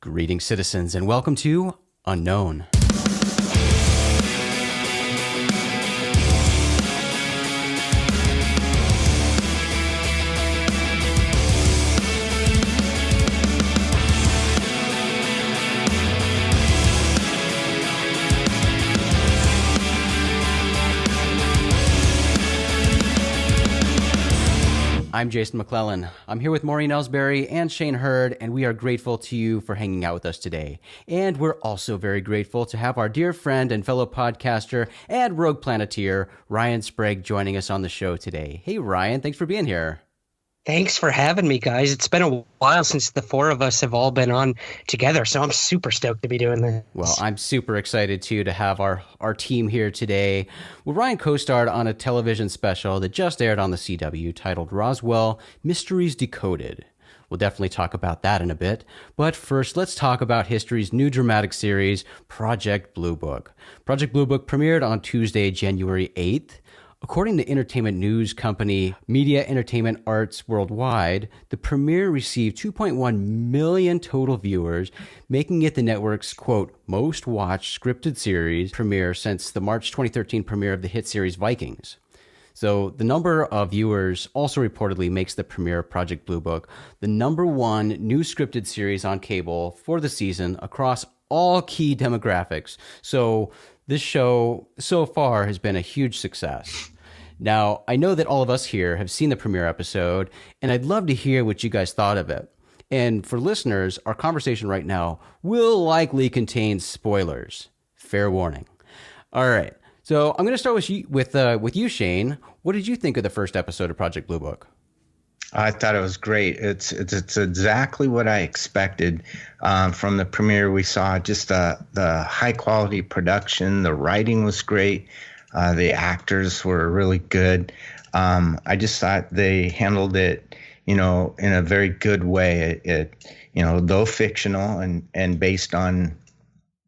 Greetings, citizens, and welcome to Unknown. I'm Jason McClellan. I'm here with Maureen Elsberry and Shane Hurd, and we are grateful to you for hanging out with us today. And we're also very grateful to have our dear friend and fellow podcaster and rogue planeteer, Ryan Sprague, joining us on the show today. Hey, Ryan, thanks for being here. Thanks for having me, guys. It's been a while since the four of us have all been on together, so I'm super stoked to be doing this. Well, I'm super excited, too, to have our team here today. Well, Ryan co-starred on a television special that just aired on the CW titled Roswell, Mysteries Decoded. We'll definitely talk about that in a bit. But first, let's talk about history's new dramatic series, Project Blue Book. Project Blue Book premiered on Tuesday, January 8th. According to entertainment news company Media Entertainment Arts Worldwide, the premiere received 2.1 million total viewers, making it the network's, quote, most watched scripted series premiere since the March 2013 premiere of the hit series Vikings. So the number of viewers also reportedly makes the premiere of Project Blue Book the number one new scripted series on cable for the season across all key demographics. So this show so far has been a huge success. Now, I know that all of us here have seen the premiere episode, and I'd love to hear what you guys thought of it. And for listeners, our conversation right now will likely contain spoilers. Fair warning. All right. So I'm going to start with you, Shane. What did you think of the first episode of Project Blue Book? I thought it was great. It's exactly what I expected from the premiere. We saw just the high quality production. The writing was great. The actors were really good. I just thought they handled it, in a very good way. It though fictional and based on,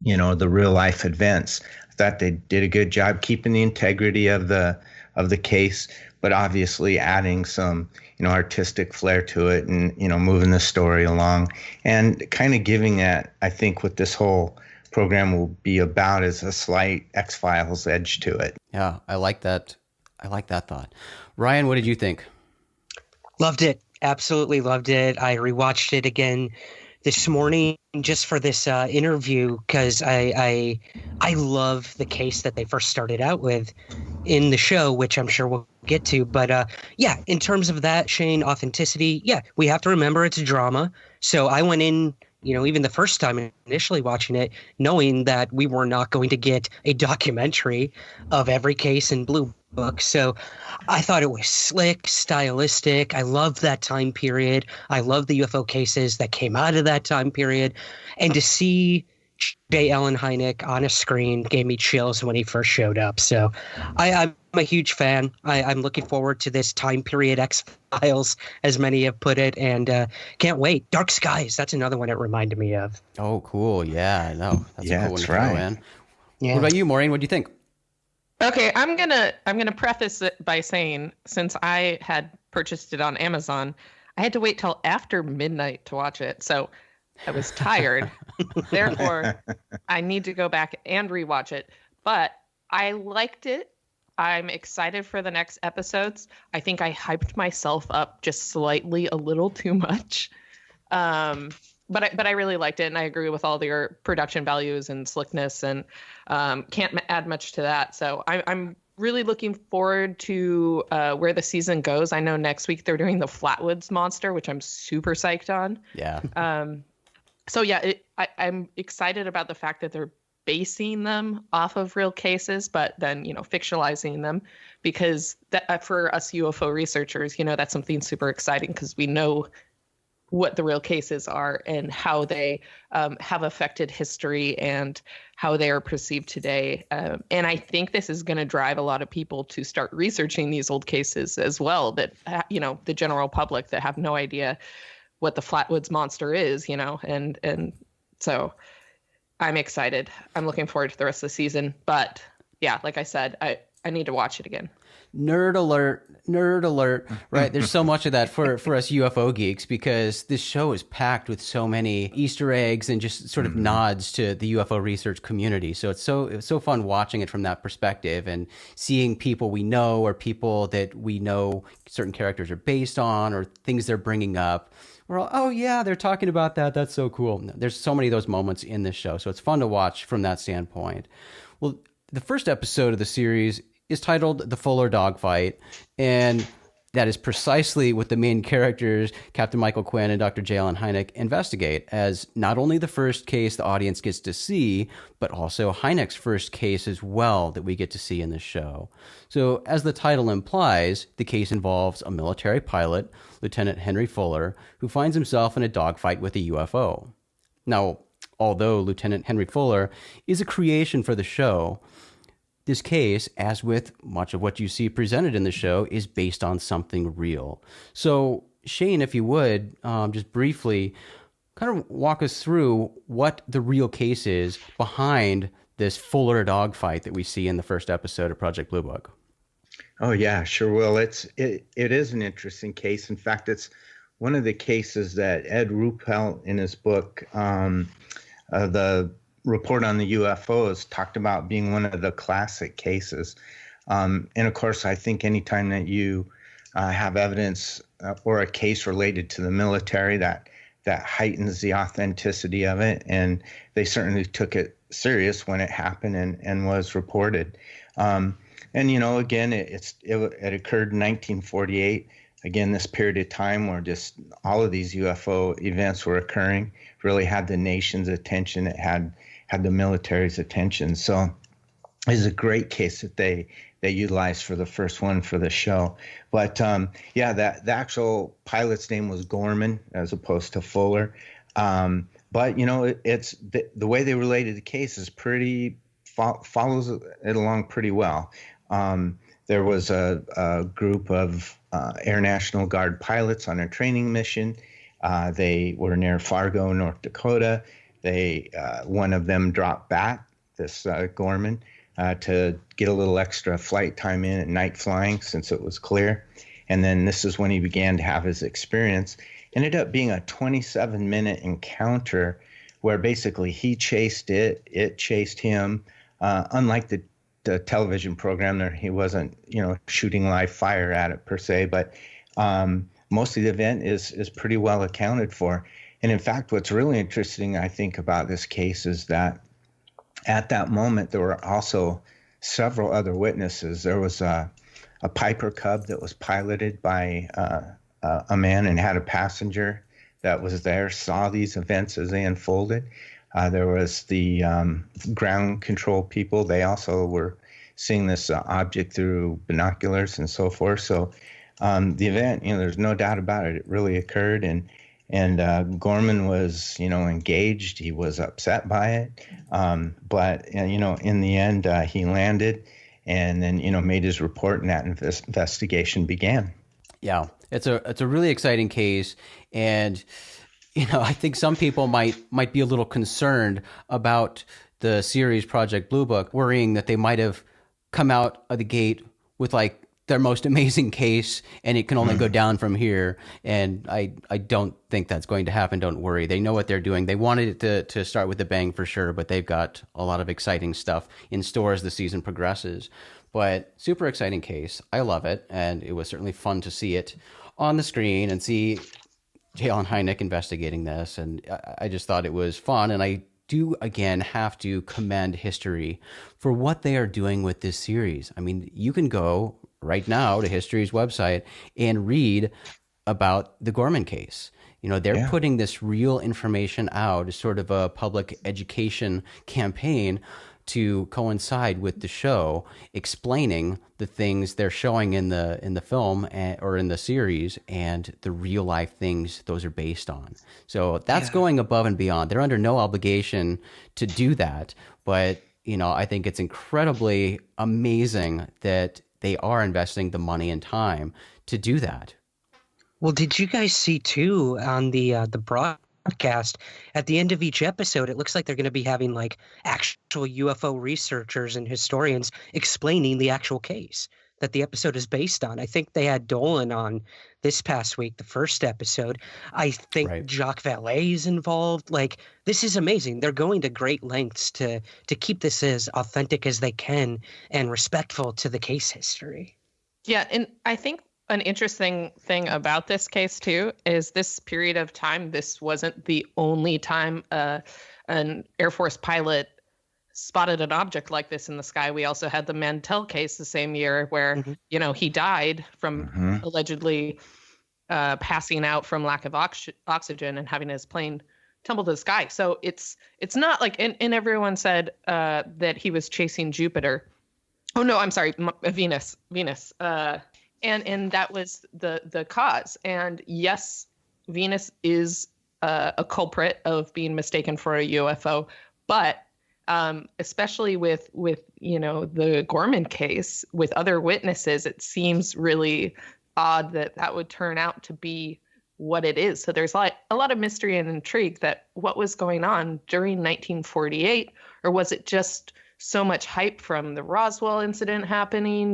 the real life events. I thought they did a good job keeping the integrity of the case, but obviously adding some, artistic flair to it and, moving the story along and kind of giving that, I think what this whole program will be about is a slight X-Files edge to it. Yeah, I like that. I like that thought. Ryan, what did you think? Loved it. Absolutely loved it. I rewatched it again this morning just for this interview because I love the case that they first started out with in the show, which I'm sure we'll get to. But yeah, in terms of that, Shane, authenticity, yeah, we have to remember it's a drama. So I went in, even the first time initially watching it, knowing that we were not going to get a documentary of every case in Blue Book. So I thought it was slick, stylistic. I love that time period. I love the UFO cases that came out of that time period. And to see J. Allen Hynek on a screen gave me chills when he first showed up. So I'm a huge fan. I'm looking forward to this time period X-Files, as many have put it, and can't wait. Dark Skies, that's another one it reminded me of. Oh, cool. Yeah, no, that's a cool one to throw in. Yeah. What about you, Maureen? What do you think? Okay, I'm gonna preface it by saying, since I had purchased it on Amazon, I had to wait till after midnight to watch it. So I was tired. Therefore, I need to go back and rewatch it. But I liked it. I'm excited for the next episodes. I think I hyped myself up just slightly a little too much. But I really liked it, and I agree with all your production values and slickness, and can't add much to that. So I'm really looking forward to where the season goes. I know next week they're doing the Flatwoods Monster, which I'm super psyched on. Yeah. So yeah, I'm excited about the fact that they're basing them off of real cases, but then, fictionalizing them, because that, for us UFO researchers, that's something super exciting because we know what the real cases are and how they have affected history and how they are perceived today. And I think this is going to drive a lot of people to start researching these old cases as well, that, the general public that have no idea what the Flatwoods Monster is, and so I'm excited. I'm looking forward to the rest of the season. But yeah, like I said, I need to watch it again. Nerd alert, right? There's so much of that for us UFO geeks, because this show is packed with so many Easter eggs and just sort of nods to the UFO research community. So it's so fun watching it from that perspective and seeing people we know or people that we know certain characters are based on or things they're bringing up. We're all, oh yeah, they're talking about that. That's so cool. There's so many of those moments in this show. So it's fun to watch from that standpoint. Well, the first episode of the series is titled The Fuller Dogfight, and that is precisely what the main characters, Captain Michael Quinn and Dr. J. Allen Hynek, investigate, as not only the first case the audience gets to see, but also Hynek's first case as well that we get to see in the show. So, as the title implies, the case involves a military pilot, Lieutenant Henry Fuller, who finds himself in a dogfight with a UFO. Now, although Lieutenant Henry Fuller is a creation for the show, this case, as with much of what you see presented in the show, is based on something real. So, Shane, if you would, just briefly kind of walk us through what the real case is behind this Fuller dogfight that we see in the first episode of Project Blue Book. Oh, yeah, sure will. It is an interesting case. In fact, it's one of the cases that Ed Ruppelt in his book, the Report on the UFOs, talked about being one of the classic cases. And of course, I think anytime that you have evidence or a case related to the military, that heightens the authenticity of it. And they certainly took it serious when it happened and was reported. And, again, it occurred in 1948. Again, this period of time where just all of these UFO events were occurring really had the nation's attention. It had the military's attention. So it's a great case that they utilized for the first one for the show. But the actual pilot's name was Gorman as opposed to Fuller. But it's the way they related the case is follows it along pretty well. There was a group of Air National Guard pilots on a training mission. They were near Fargo, North Dakota. One of them dropped back, this Gorman, to get a little extra flight time in at night flying since it was clear. And then this is when he began to have his experience. Ended up being a 27-minute encounter where basically he chased it chased him. Unlike the television program, there he wasn't, shooting live fire at it per se, but most of the event is pretty well accounted for. And in fact, what's really interesting, I think, about this case is that at that moment, there were also several other witnesses. There was a Piper Cub that was piloted by a man and had a passenger that was there, saw these events as they unfolded. There was the ground control people. They also were seeing this object through binoculars and so forth. So the event, there's no doubt about it. It really occurred. And Gorman was, engaged. He was upset by it. But in the end, he landed and then, made his report, and that investigation began. Yeah, it's a really exciting case. And, I think some people might be a little concerned about the series Project Blue Book, worrying that they might have come out of the gate with their most amazing case, and it can only go down from here. And I don't think that's going to happen. Don't worry. They know what they're doing. They wanted it to start with a bang for sure, but they've got a lot of exciting stuff in store as the season progresses. But super exciting case. I love it. And it was certainly fun to see it on the screen and see J. Allen Hynek investigating this. And I just thought it was fun. And I do, again, have to commend History for what they are doing with this series. I mean, you can go right now to History's website and read about the Gorman case. They're putting this real information out as sort of a public education campaign to coincide with the show, explaining the things they're showing in the film or in the series and the real life things those are based on. So that's going above and beyond. They're under no obligation to do that, but I think it's incredibly amazing that they are investing the money and time to do that. Well, did you guys see too on the podcast, at the end of each episode, it looks like they're going to be having like actual UFO researchers and historians explaining the actual case that the episode is based on. I think they had Dolan on this past week, the first episode. I think Right. Jacques Vallée is involved. Like, this is amazing. They're going to great lengths to keep this as authentic as they can and respectful to the case history. Yeah, and I think an interesting thing about this case too is this period of time, this wasn't the only time an Air Force pilot spotted an object like this in the sky. We also had the Mantell case the same year where, he died from allegedly passing out from lack of oxygen and having his plane tumble to the sky. So it's not like, and everyone said that he was chasing Jupiter. Oh no, I'm sorry, Venus. And that was the cause. And yes, Venus is a culprit of being mistaken for a UFO, but especially with the Gorman case with other witnesses, it seems really odd that would turn out to be what it is. So there's like a lot of mystery and intrigue that what was going on during 1948, or was it just so much hype from the Roswell incident happening?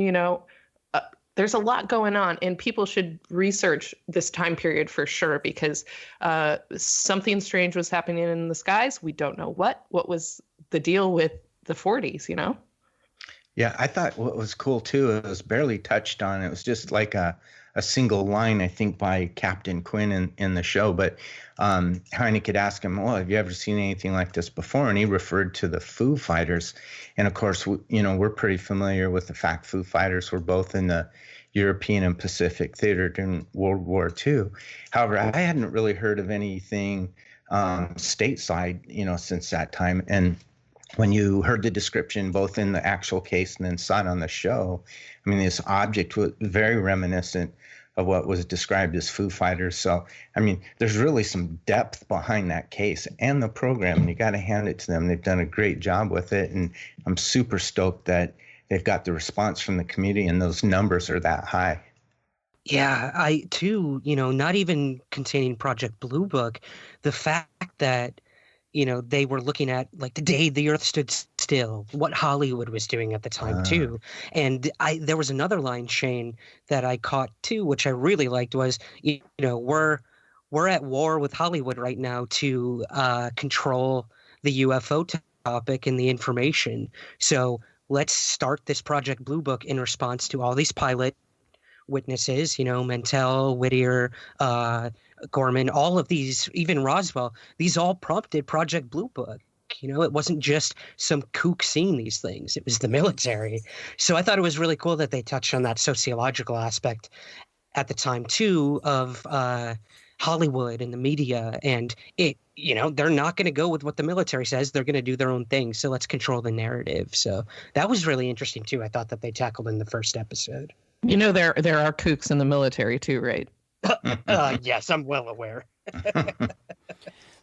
There's a lot going on, and people should research this time period for sure, because something strange was happening in the skies. We don't know what was the deal with the 40s, Yeah, I thought what was cool too, it was barely touched on. It was just like a single line, I think, by Captain Quinn in the show. But Heineck had asked him, well, have you ever seen anything like this before? And he referred to the Foo Fighters. And of course, we're pretty familiar with the fact Foo Fighters were both in the European and Pacific theater during World War II. However, I hadn't really heard of anything stateside, since that time. And when you heard the description, both in the actual case and then saw it on the show, I mean, this object was very reminiscent of what was described as Foo Fighters. So, I mean, there's really some depth behind that case and the program, and you got to hand it to them. They've done a great job with it, and I'm super stoked that they've got the response from the community and those numbers are that high. Yeah, I too, not even containing Project Blue Book, the fact that they were looking at like the day the earth stood still, what Hollywood was doing at the time too. And there was another line, Shane, that I caught too, which I really liked, was, we're at war with Hollywood right now to control the UFO topic and the information. So let's start this Project Blue Book in response to all these pilot witnesses, Mantell, Whittier, Gorman, all of these, even Roswell, these all prompted Project Blue Book. It wasn't just some kook seeing these things. It was the military. So I thought it was really cool that they touched on that sociological aspect at the time too of Hollywood and the media. And they're not going to go with what the military says. They're going to do their own thing. So let's control the narrative. So that was really interesting too. I thought that they tackled in the first episode. There are kooks in the military too, right? Yes, I'm well aware.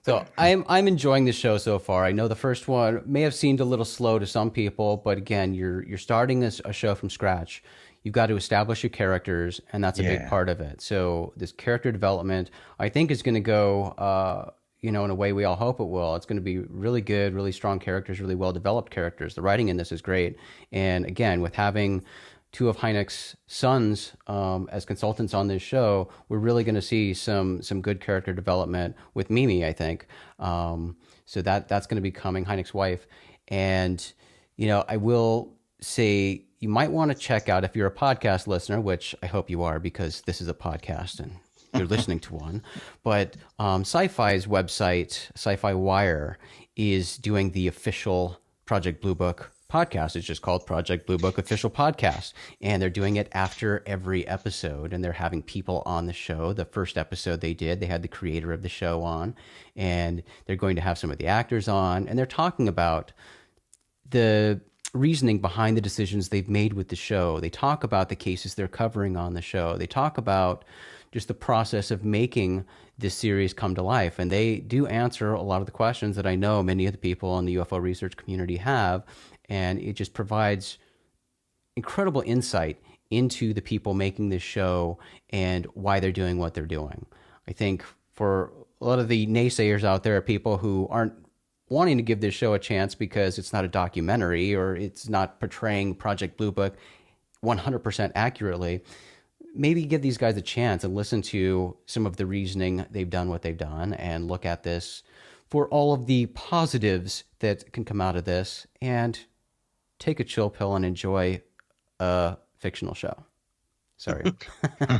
So I'm enjoying the show so far. I know the first one may have seemed a little slow to some people, but again, you're starting a show from scratch. You've got to establish your characters, and that's a big part of it. So this character development, I think, is going to go, in a way we all hope it will. It's going to be really good, really strong characters, really well-developed characters. The writing in this is great. And again, with having two of Heineck's sons as consultants on this show, we're really going to see some good character development with Mimi, I think. So that's going to be coming, Heineck's wife. And, I will say you might want to check out, if you're a podcast listener, which I hope you are, because this is a podcast and you're listening to one. But Sci-Fi's website, Sci-Fi Wire, is doing the official Project Blue Book podcast. It's just called Project Blue Book Official Podcast. And they're doing it after every episode. And they're having people on the show. The first episode they had the creator of the show on. And they're going to have some of the actors on. And they're talking about the reasoning behind the decisions they've made with the show. They talk about the cases they're covering on the show. They talk about just the process of making this series come to life. And they do answer a lot of the questions that I know many of the people in the UFO research community have. And it just provides incredible insight into the people making this show and why they're doing what they're doing. I think for a lot of the naysayers out there are people who aren't wanting to give this show a chance because it's not a documentary or it's not portraying Project Blue Book 100% accurately. Maybe give these guys a chance and listen to some of the reasoning they've done what they've done and look at this for all of the positives that can come out of this and take a chill pill and enjoy a fictional show. Sorry.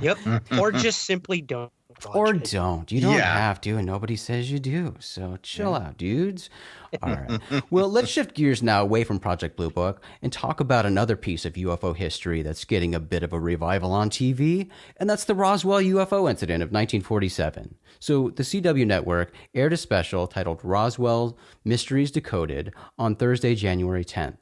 Yep. Or just simply don't. Or don't. You don't have to, and nobody says you do. So chill out, dudes. All right. Well, let's shift gears now away from Project Blue Book and talk about another piece of UFO history that's getting a bit of a revival on TV, and that's the Roswell UFO incident of 1947. So the CW network aired a special titled Roswell Mysteries Decoded on Thursday, January 10th.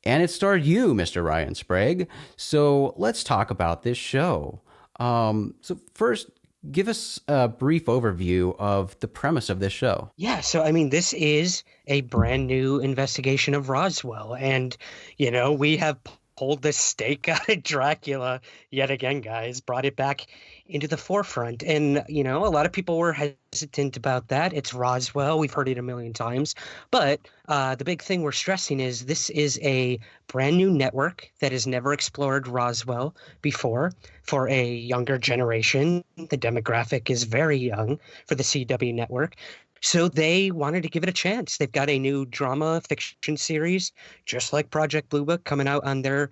And it starred you, Mr. Ryan Sprague. So let's talk about this show. So first, give us a brief overview of the premise of this show. Yeah, so I mean, this is a brand new investigation of Roswell. And, you know, we have pulled the stake out of Dracula yet again, guys, brought it back into the forefront. And, you know, a lot of people were hesitant about that. It's Roswell. We've heard it a million times. But the big thing we're stressing is this is a brand new network that has never explored Roswell before. For a younger generation, the demographic is very young for the CW network. So they wanted to give it a chance. They've got a new drama fiction series, just like Project Blue Book, coming out on their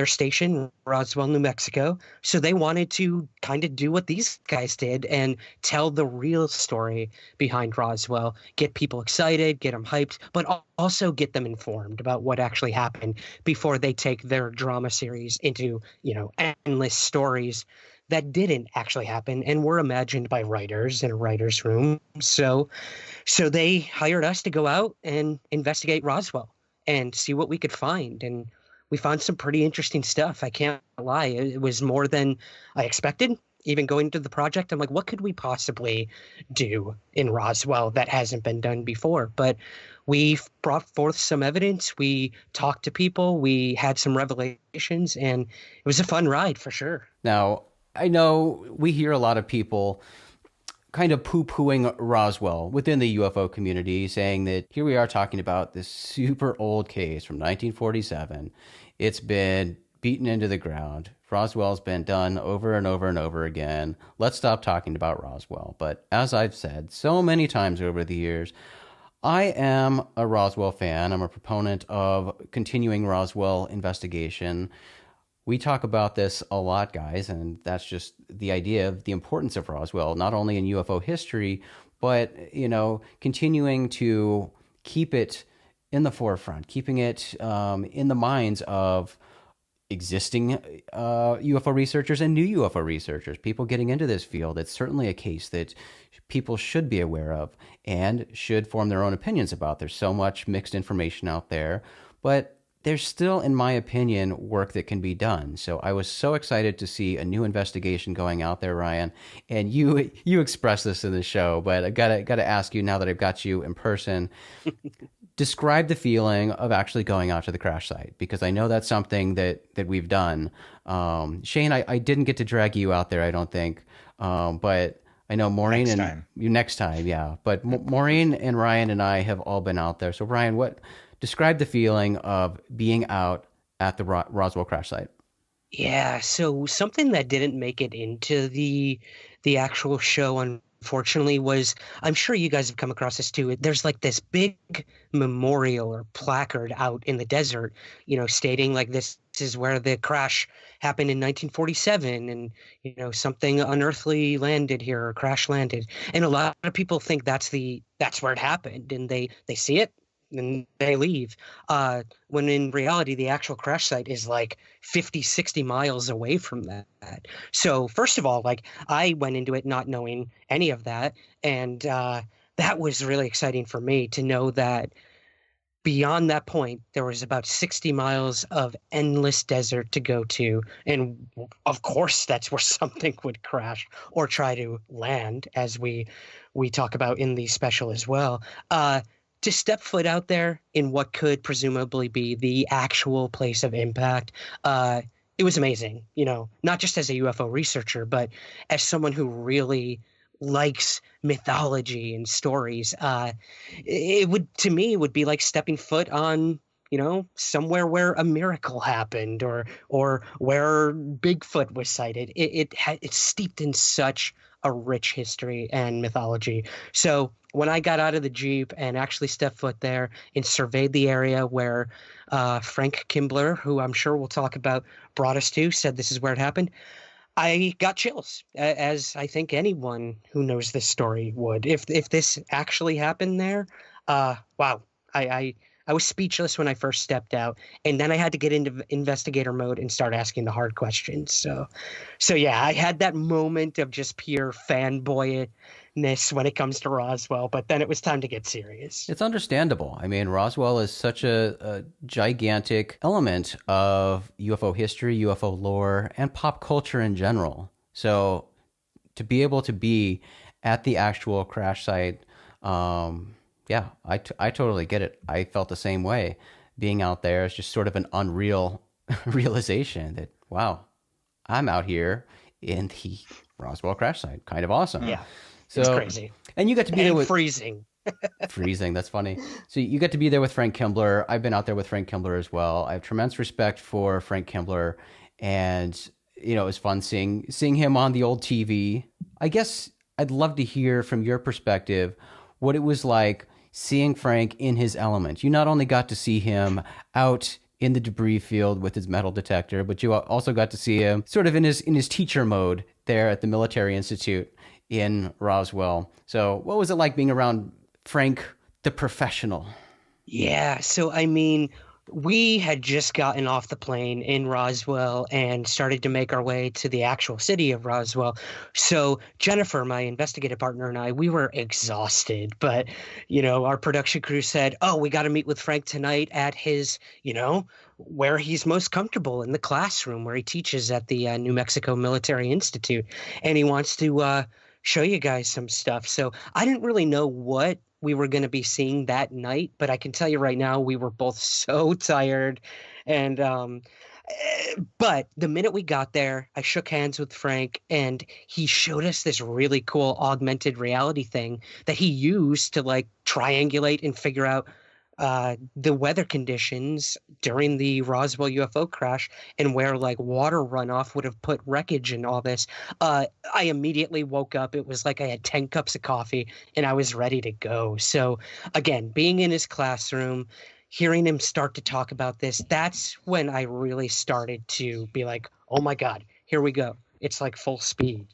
station, Roswell, New Mexico. So they wanted to kind of do what these guys did and tell the real story behind Roswell, get people excited, get them hyped, but also get them informed about what actually happened before they take their drama series into, you know, endless stories that didn't actually happen and were imagined by writers in a writer's room. So they hired us to go out and investigate Roswell and see what we could find. And we found some pretty interesting stuff. I can't lie. It was more than I expected. Even going into the project, I'm like, what could we possibly do in Roswell that hasn't been done before? But we brought forth some evidence. We talked to people. We had some revelations, and it was a fun ride for sure. Now, I know we hear a lot of people kind of poo-pooing Roswell within the UFO community, saying that here we are talking about this super old case from 1947. It's been beaten into the ground. Roswell's been done over and over and over again. Let's stop talking about Roswell. But as I've said so many times over the years, I am a Roswell fan. I'm a proponent of continuing Roswell investigation. We talk about this a lot, guys, and that's just the idea of the importance of Roswell, not only in UFO history, but, you know, continuing to keep it in the forefront, keeping it in the minds of existing UFO researchers and new UFO researchers, people getting into this field. It's certainly a case that people should be aware of and should form their own opinions about. There's so much mixed information out there, but there's still, in my opinion, work that can be done. So I was so excited to see a new investigation going out there, Ryan. And you expressed this in the show, but I gotta ask you now that I've got you in person. Describe the feeling of actually going out to the crash site, because I know that's something that we've done. Shane, I didn't get to drag you out there, I don't think, but I know Maureen next time, yeah. But Maureen and Ryan and I have all been out there. So Ryan, describe the feeling of being out at the Roswell crash site. Yeah, so something that didn't make it into the actual show, unfortunately, was, I'm sure you guys have come across this too. There's like this big memorial or placard out in the desert, you know, stating like this is where the crash happened in 1947, and, you know, something unearthly landed here or crash landed. And a lot of people think that's where it happened, and they see it and they leave, when in reality the actual crash site is like 50, 60 miles away from that. So first of all, like, I went into it not knowing any of that, and that was really exciting for me to know that beyond that point there was about 60 miles of endless desert to go to, and of course that's where something would crash or try to land, as we talk about in the special as well. To step foot out there in what could presumably be the actual place of impact, it was amazing, you know, not just as a UFO researcher, but as someone who really likes mythology and stories, it would, to me, it would be like stepping foot on, somewhere where a miracle happened, or where Bigfoot was sighted. It's steeped in such a rich history and mythology. So when I got out of the Jeep and actually stepped foot there and surveyed the area where Frank Kimbler, who I'm sure we'll talk about, brought us to, said this is where it happened, I got chills, as I think anyone who knows this story would. If this actually happened there, wow. I was speechless when I first stepped out, and then I had to get into investigator mode and start asking the hard questions. So yeah, I had that moment of just pure fanboyness when it comes to Roswell, but then it was time to get serious. It's understandable. I mean, Roswell is such a gigantic element of UFO history, UFO lore, and pop culture in general. So to be able to be at the actual crash site, yeah, I totally get it. I felt the same way. Being out there is just sort of an unreal realization that, wow, I'm out here in the Roswell crash site. Kind of awesome. Yeah, so, it's crazy. And you got to be there with... freezing. Freezing, that's funny. So you get to be there with Frank Kimbler. I've been out there with Frank Kimbler as well. I have tremendous respect for Frank Kimbler. And, it was fun seeing him on the old TV. I guess I'd love to hear from your perspective what it was like seeing Frank in his element. You not only got to see him out in the debris field with his metal detector, but you also got to see him sort of in his teacher mode there at the Military Institute in Roswell. So what was it like being around Frank, the professional? Yeah, so I mean, we had just gotten off the plane in Roswell and started to make our way to the actual city of Roswell. So Jennifer, my investigative partner, and I, we were exhausted. But, our production crew said, oh, we got to meet with Frank tonight at his, where he's most comfortable, in the classroom where he teaches at the New Mexico Military Institute. And he wants to show you guys some stuff. So I didn't really know what we were going to be seeing that night, but I can tell you right now, we were both so tired. And but the minute we got there, I shook hands with Frank, and he showed us this really cool augmented reality thing that he used to triangulate and figure out the weather conditions during the Roswell UFO crash and where water runoff would have put wreckage and all this. I immediately woke up. It was like I had 10 cups of coffee and I was ready to go. So again, being in his classroom, hearing him start to talk about this, that's when I really started to be like, oh my God, here we go. It's like full speed.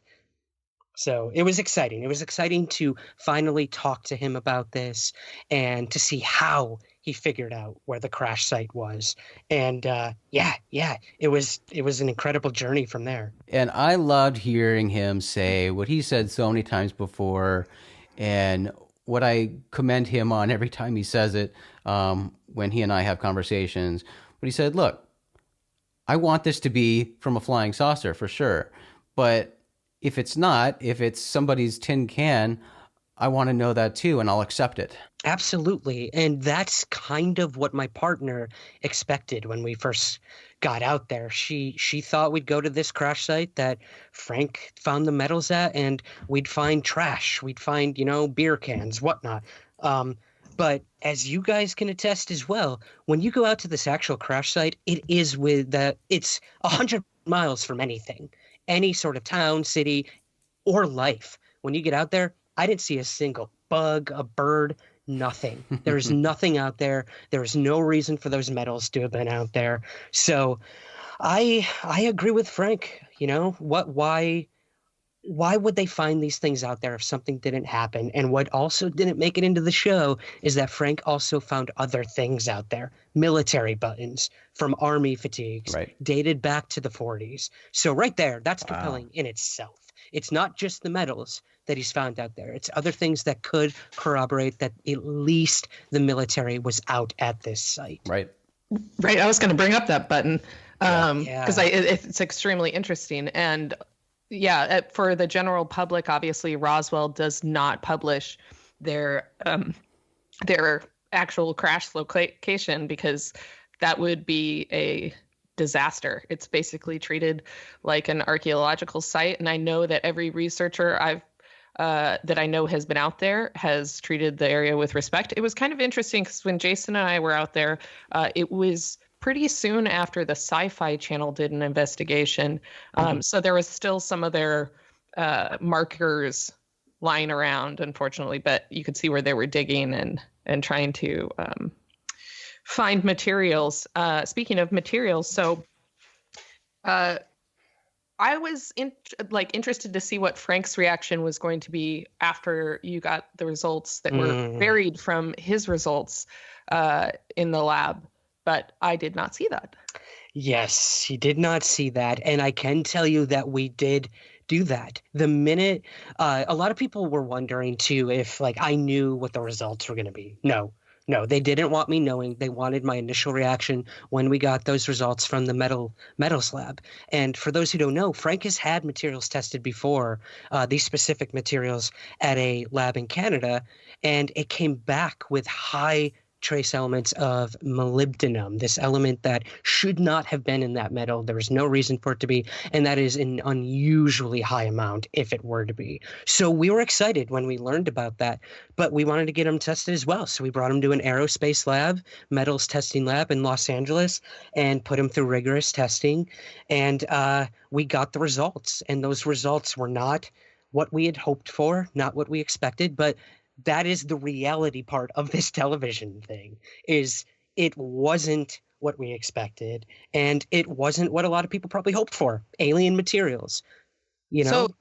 So it was exciting. It was exciting to finally talk to him about this and to see how he figured out where the crash site was. And it was an incredible journey from there. And I loved hearing him say what he said so many times before, and what I commend him on every time he says it, when he and I have conversations. But he said, look, I want this to be from a flying saucer for sure, but if it's not, if it's somebody's tin can, I want to know that too, and I'll accept it. Absolutely. And that's kind of what my partner expected when we first got out there. She thought we'd go to this crash site that Frank found the metals at, and we'd find trash. We'd find, beer cans, whatnot. But as you guys can attest as well, when you go out to this actual crash site, it's 100 miles from anything. Any sort of town, city, or life. When you get out there, I didn't see a single bug, a bird, nothing. There's nothing out there. There's no reason for those metals to have been out there. So I agree with Frank. Why would they find these things out there if something didn't happen? And what also didn't make it into the show is that Frank also found other things out there. Military buttons from army fatigues, right, dated back to the 40s. So right there, that's compelling in itself. It's not just the metals that he's found out there. It's other things that could corroborate that at least the military was out at this site. Right. Right. I was going to bring up that button because it's extremely interesting. And yeah, for the general public, obviously Roswell does not publish their actual crash location because that would be a disaster. It's basically treated like an archaeological site, and I know that every researcher that I know has been out there has treated the area with respect. It was kind of interesting because when Jason and I were out there, it was pretty soon after the Sci-Fi Channel did an investigation. So there was still some of their markers lying around, unfortunately, but you could see where they were digging and trying to find materials. Speaking of materials, so I was interested to see what Frank's reaction was going to be after you got the results that were varied from his results in the lab, but I did not see that. Yes, he did not see that, and I can tell you that we did do that. The minute a lot of people were wondering too if I knew what the results were going to be. No, they didn't want me knowing. They wanted my initial reaction when we got those results from the metals lab. And for those who don't know, Frank has had materials tested before, these specific materials at a lab in Canada, and it came back with high trace elements of molybdenum, this element that should not have been in that metal. There was no reason for it to be, and that is an unusually high amount if it were to be. So we were excited when we learned about that, but we wanted to get them tested as well. So we brought them to an aerospace lab, metals testing lab in Los Angeles, and put them through rigorous testing, and we got the results. And those results were not what we had hoped for, not what we expected, but that is the reality part of this television thing, is it wasn't what we expected, and it wasn't what a lot of people probably hoped for, alien materials, So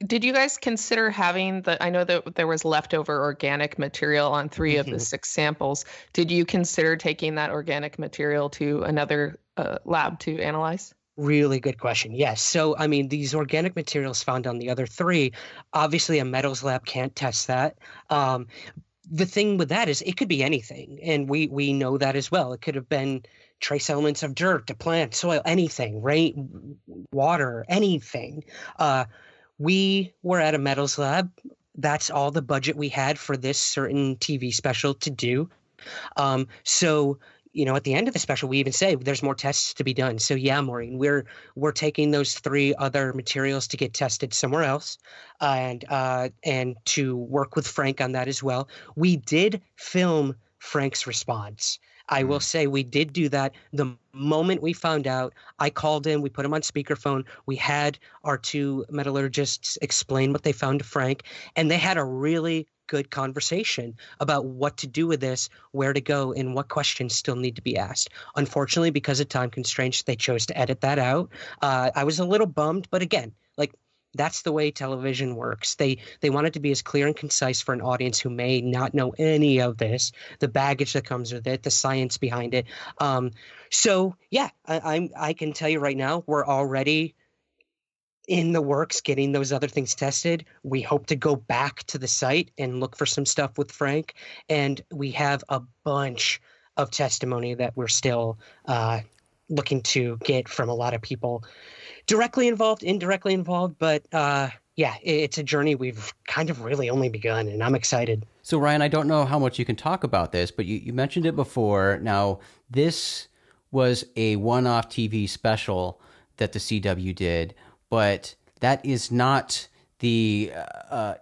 did you guys consider having I know that there was leftover organic material on 3 of the 6 samples. Did you consider taking that organic material to another lab to analyze? Really good question. Yes. So, I mean, these organic materials found on the other 3, obviously a metals lab can't test that. The thing with that is it could be anything, and we know that as well. It could have been trace elements of dirt, a plant, soil, anything, rain, water, anything. We were at a metals lab. That's all the budget we had for this certain TV special to do. So at the end of the special, we even say there's more tests to be done. So yeah, Maureen, we're taking those 3 other materials to get tested somewhere else, and to work with Frank on that as well. We did film Frank's response. I will say we did do that. The moment we found out, I called in, we put him on speakerphone. We had our 2 metallurgists explain what they found to Frank, and they had a really good conversation about what to do with this, where to go, and what questions still need to be asked. Unfortunately, because of time constraints, they chose to edit that out. I was a little bummed, but again, that's the way television works. They want it to be as clear and concise for an audience who may not know any of this, the baggage that comes with it, the science behind it. So yeah, I can tell you right now, we're already in the works getting those other things tested. We hope to go back to the site and look for some stuff with Frank, and we have a bunch of testimony that we're still looking to get from a lot of people directly involved, indirectly involved, but yeah, it's a journey we've kind of really only begun, and I'm excited. So Ryan, I don't know how much you can talk about this, but you mentioned it before. Now, this was a one-off TV special that the CW did, but that is not the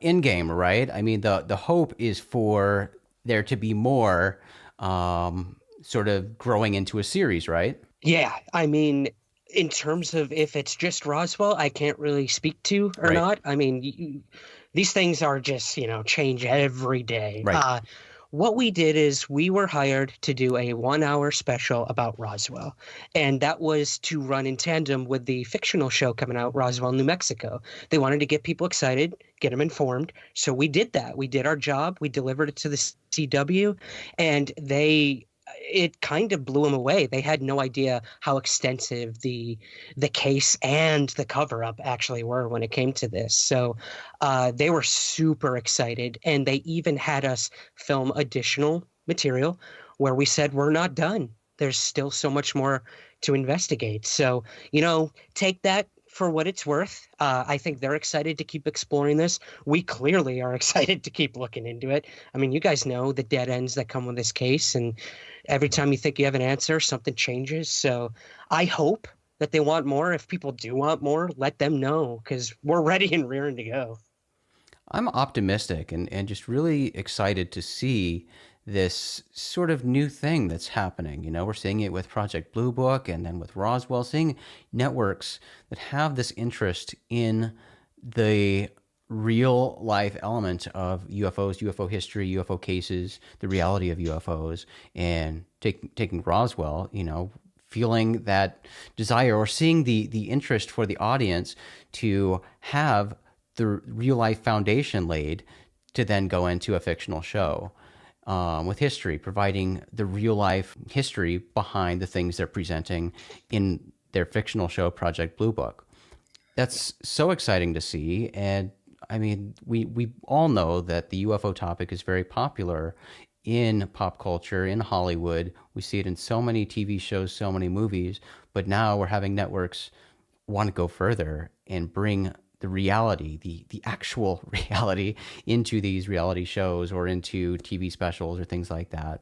end game, right? I mean, the hope is for there to be more sort of growing into a series, right? Yeah, I mean, in terms of if it's just Roswell, I can't really speak to or not. I mean, these things are just, change every day. Right. What we did is we were hired to do a 1-hour special about Roswell, and that was to run in tandem with the fictional show coming out, Roswell, New Mexico. They wanted to get people excited, get them informed, so we did that. We did our job. We delivered it to the CW, and it kind of blew them away. They had no idea how extensive the case and the cover-up actually were when it came to this. So they were super excited, and they even had us film additional material where we said we're not done. There's still so much more to investigate. So, take that for what it's worth. I think they're excited to keep exploring this. We clearly are excited to keep looking into it. I mean, you guys know the dead ends that come with this case, and every time you think you have an answer, something changes. So I hope that they want more. If people do want more, let them know, because we're ready and rearing to go. I'm optimistic and just really excited to see this sort of new thing that's happening. You know, we're seeing it with Project Blue Book and then with Roswell, seeing networks that have this interest in the real life element of UFOs, UFO history, UFO cases, the reality of UFOs, and taking Roswell, you know, feeling that desire or seeing the interest for the audience to have the real life foundation laid to then go into a fictional show with history, providing the real life history behind the things they're presenting in their fictional show, Project Blue Book. That's so exciting to see. And I mean, we all know that the UFO topic is very popular in pop culture, in Hollywood. We see it in so many TV shows, so many movies, but now we're having networks want to go further and bring the reality, the actual reality into these reality shows or into TV specials or things like that.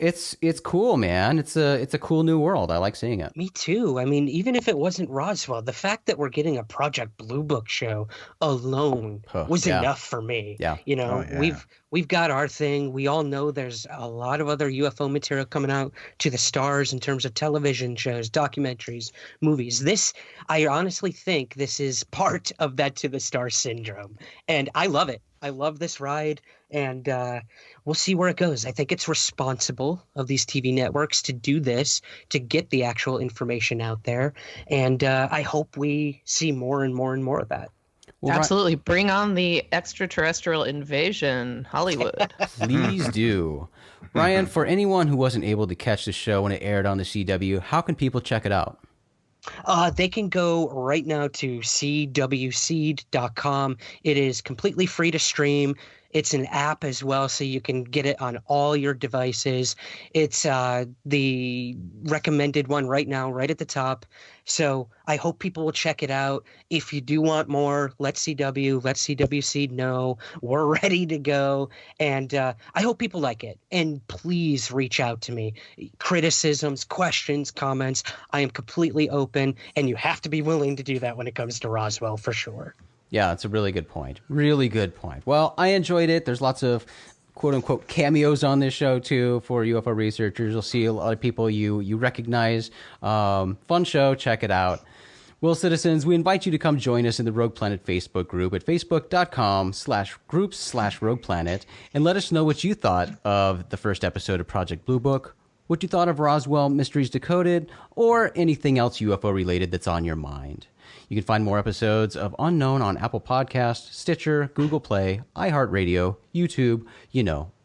It's cool, man. It's a cool new world. I like seeing it. Me too. I mean, even if it wasn't Roswell, the fact that we're getting a Project Blue Book show alone was enough for me. Yeah. You know, we've got our thing. We all know there's a lot of other UFO material coming out to the stars in terms of television shows, documentaries, movies. I honestly think this is part of that to the stars syndrome. And I love it. I love this ride, and we'll see where it goes. I think it's responsible of these TV networks to do this, to get the actual information out there, and I hope we see more and more and more of that. Well, absolutely. Bring on the extraterrestrial invasion, Hollywood. Please do. Ryan, for anyone who wasn't able to catch the show when it aired on the CW, how can people check it out? They can go right now to cwseed.com. It is completely free to stream. It's an app as well, so you can get it on all your devices. It's the recommended one right now, right at the top. So I hope people will check it out. If you do want more, let CW Seed know. We're ready to go. And I hope people like it. And please reach out to me. Criticisms, questions, comments. I am completely open. And you have to be willing to do that when it comes to Roswell, for sure. Yeah, it's a really good point. Really good point. Well, I enjoyed it. There's lots of quote-unquote cameos on this show, too, for UFO researchers. You'll see a lot of people you recognize. Fun show. Check it out. Well, citizens, we invite you to come join us in the Rogue Planet Facebook group at facebook.com/groups/Rogue Planet and let us know what you thought of the first episode of Project Blue Book, what you thought of Roswell Mysteries Decoded, or anything else UFO-related that's on your mind. You can find more episodes of Unknown on Apple Podcasts, Stitcher, Google Play, iHeartRadio, YouTube,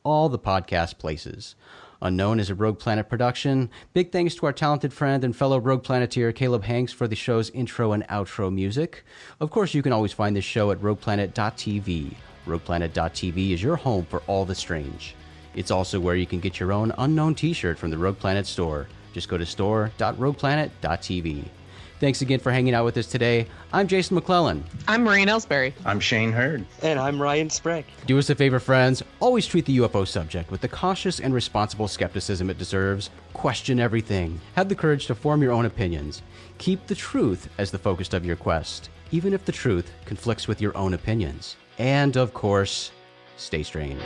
all the podcast places. Unknown is a Rogue Planet production. Big thanks to our talented friend and fellow Rogue Planeteer Caleb Hanks for the show's intro and outro music. Of course, you can always find this show at rogueplanet.tv. Rogueplanet.tv is your home for all the strange. It's also where you can get your own Unknown t-shirt from the Rogue Planet store. Just go to store.rogueplanet.tv. Thanks again for hanging out with us today. I'm Jason McClellan. I'm Maureen Elsberry. I'm Shane Hurd. And I'm Ryan Sprague. Do us a favor, friends. Always treat the UFO subject with the cautious and responsible skepticism it deserves. Question everything. Have the courage to form your own opinions. Keep the truth as the focus of your quest, even if the truth conflicts with your own opinions. And, of course, stay strange.